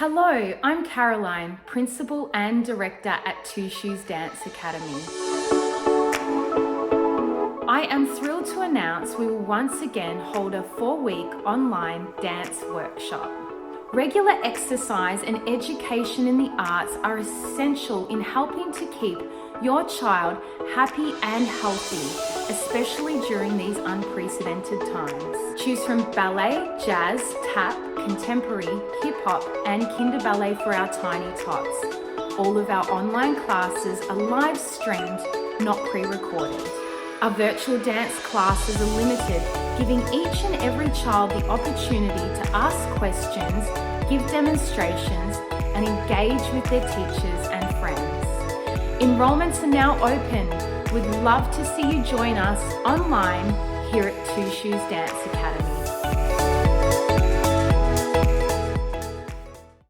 Hello, I'm Caroline, Principal and Director at Two Shoes Dance Academy. I am thrilled to announce we will once again hold a 4-week online dance workshop. Regular exercise and education in the arts are essential in helping to keep your child happy and healthy, especially during these unprecedented times. Choose from ballet, jazz, tap, contemporary, hip-hop, and kinder ballet for our tiny tots. All of our online classes are live streamed, not pre-recorded. Our virtual dance classes are limited, giving each and every child the opportunity to ask questions, give demonstrations, and engage with their teachers and friends. Enrollments are now open. We'd love to see you join us online here at Two Shoes Dance Academy.